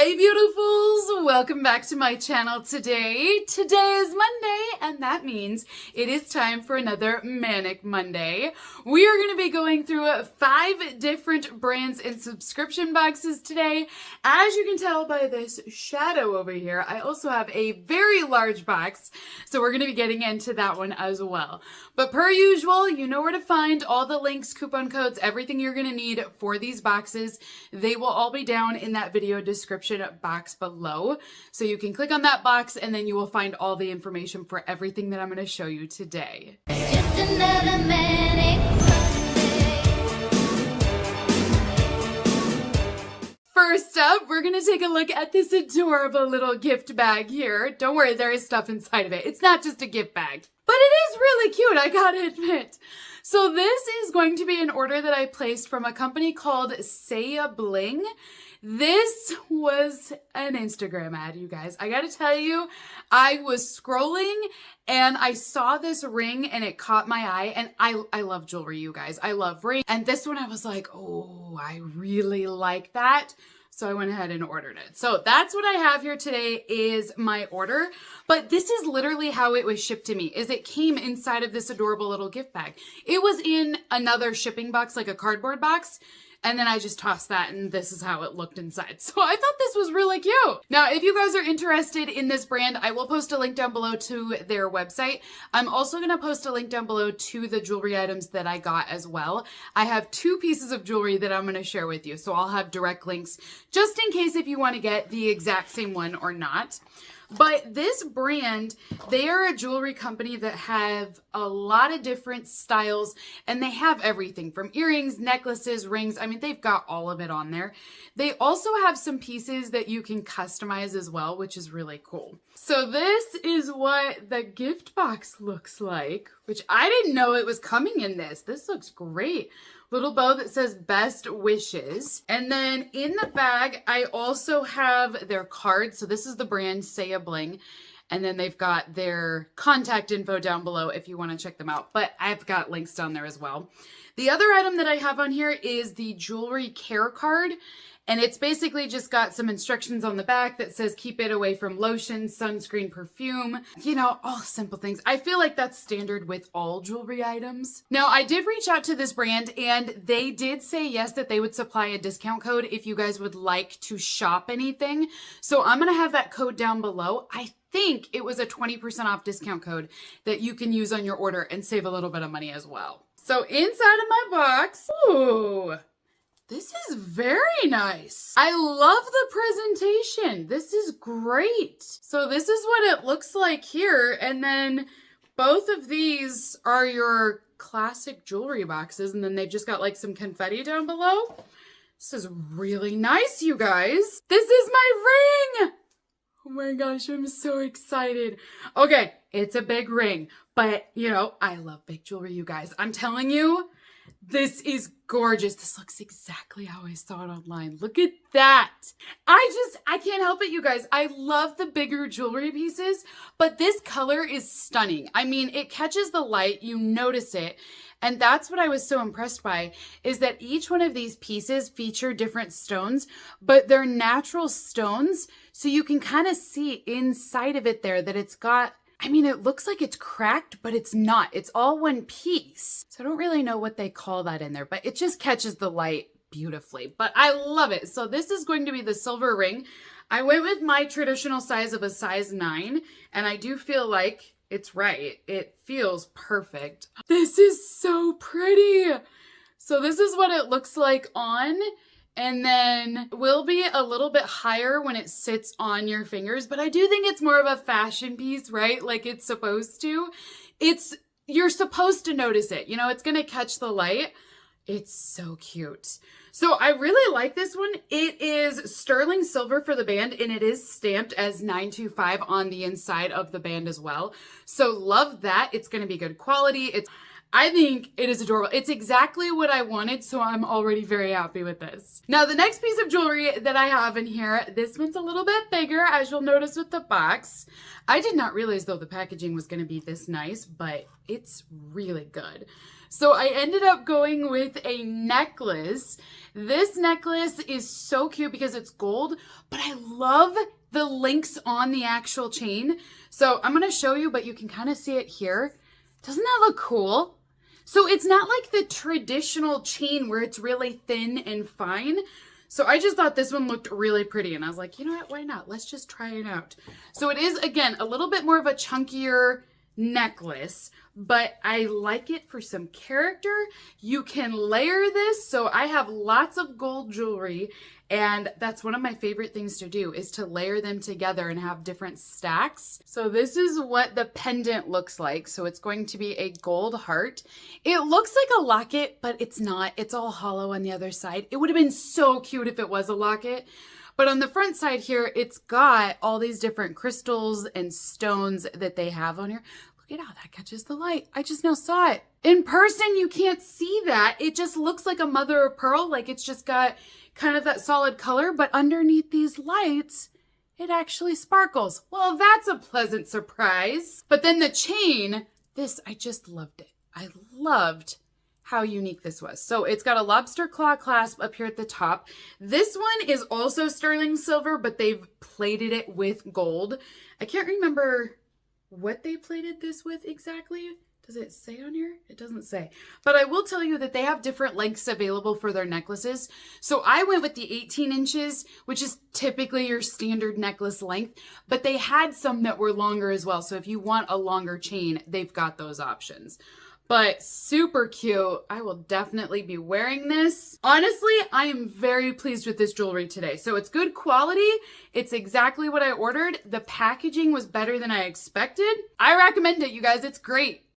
Hey beautifuls, welcome back to my channel today. Today is Monday and that means it is time for another Manic Monday. We are going to be going through 5 different brands and subscription boxes today. As you can tell by this shadow over here, I also have a very large box, so we're going to be getting into that one as well. But per usual, you know where to find all the links, coupon codes, everything you're going to need for these boxes. They will all be down in that video description box below. So you can click on that box and then you will find all the information for everything that I'm going to show you today. Just another manic Monday. First up, we're going to take a look at this adorable little gift bag here. Don't worry, there is stuff inside of it. It's not just a gift bag, but it is really cute, I gotta admit. So this is going to be an order that I placed from a company called Sayabling. This was an Instagram ad, you guys. I gotta tell you, I was scrolling and I saw this ring and it caught my eye, and I love jewelry, you guys. I love rings. And this one I was like, oh, I really like that. So I went ahead and ordered it. So that's what I have here today is my order. But this is literally how it was shipped to me, is it came inside of this adorable little gift bag. It was in another shipping box, like a cardboard box. And then I just tossed that and this is how it looked inside. So I thought this was really cute. Now, if you guys are interested in this brand, I will post a link down below to their website. I'm also going to post a link down below to the jewelry items that I got as well. I have 2 pieces of jewelry that I'm going to share with you. So I'll have direct links just in case if you want to get the exact same one or not. But this brand, they are a jewelry company that have a lot of different styles, and they have everything from earrings, necklaces, rings. I mean, they've got all of it on there. They also have some pieces that you can customize as well, which is really cool. So this is what the gift box looks like, which I didn't know it was coming in this. This looks great. Little bow that says best wishes. And then in the bag, I also have their card. So this is the brand Sayabling. And then they've got their contact info down below if you want to check them out. But I've got links down there as well. The other item that I have on here is the jewelry care card. And it's basically just got some instructions on the back that says keep it away from lotion, sunscreen, perfume, you know, all simple things. I feel like that's standard with all jewelry items. Now, I did reach out to this brand and they did say yes, that they would supply a discount code if you guys would like to shop anything. So I'm going to have that code down below. I think it was a 20% off discount code that you can use on your order and save a little bit of money as well. So inside of my box, ooh, this is very nice. I love the presentation. This is great. So this is what it looks like here. And then both of these are your classic jewelry boxes. And then they've just got like some confetti down below. This is really nice, you guys. This is my ring. Oh my gosh, I'm so excited. Okay, it's a big ring, but you know, I love big jewelry, you guys. I'm telling you, this is gorgeous. This looks exactly how I saw it online. Look at that. I can't help it, you guys. I love the bigger jewelry pieces, but this color is stunning. I mean, it catches the light, you notice it. And that's what I was so impressed by, is that each one of these pieces feature different stones, but they're natural stones. So you can kind of see inside of it there that it's got, I mean, it looks like it's cracked, but it's not. It's all one piece. So I don't really know what they call that in there, but it just catches the light beautifully. But I love it. So this is going to be the silver ring. I went with my traditional size of a size 9, and I do feel like it's right. It feels perfect. This is so pretty. So this is what it looks like on. And then will be a little bit higher when it sits on your fingers, but I do think it's more of a fashion piece, right? Like it's supposed to. You're supposed to notice it. You know, it's going to catch the light. It's so cute. So I really like this one. It is sterling silver for the band, and it is stamped as 925 on the inside of the band as well. So love that. It's going to be good quality. I think it is adorable. It's exactly what I wanted, so I'm already very happy with this. Now, the next piece of jewelry that I have in here, this one's a little bit bigger, as you'll notice with the box. I did not realize, though, the packaging was going to be this nice, but it's really good. So I ended up going with a necklace. This necklace is so cute because it's gold, but I love the links on the actual chain. So I'm going to show you, but you can kind of see it here. Doesn't that look cool? So it's not like the traditional chain where it's really thin and fine. So I just thought this one looked really pretty and I was like, you know what, why not? Let's just try it out. So it is, again, a little bit more of a chunkier necklace, but I like it for some character. You can layer this. So I have lots of gold jewelry and that's one of my favorite things to do is to layer them together and have different stacks. So this is what the pendant looks like. So it's going to be a gold heart. It looks like a locket, but it's not. It's all hollow on the other side. It would have been so cute if it was a locket. But on the front side here, it's got all these different crystals and stones that they have on here. Look at how that catches the light. I just now saw it. In person, you can't see that. It just looks like a mother of pearl, like it's just got kind of that solid color, but underneath these lights, it actually sparkles. Well, that's a pleasant surprise. But then the chain, I just loved it. I loved how unique this was. So it's got a lobster claw clasp up here at the top. This one is also sterling silver, but they've plated it with gold. I can't remember what they plated this with exactly. Does it say on here? It doesn't say. But I will tell you that they have different lengths available for their necklaces. So I went with the 18 inches, which is typically your standard necklace length, but they had some that were longer as well. So if you want a longer chain, they've got those options. But super cute. I will definitely be wearing this. Honestly, I am very pleased with this jewelry today. So it's good quality. It's exactly what I ordered. The packaging was better than I expected. I recommend it, you guys. It's great.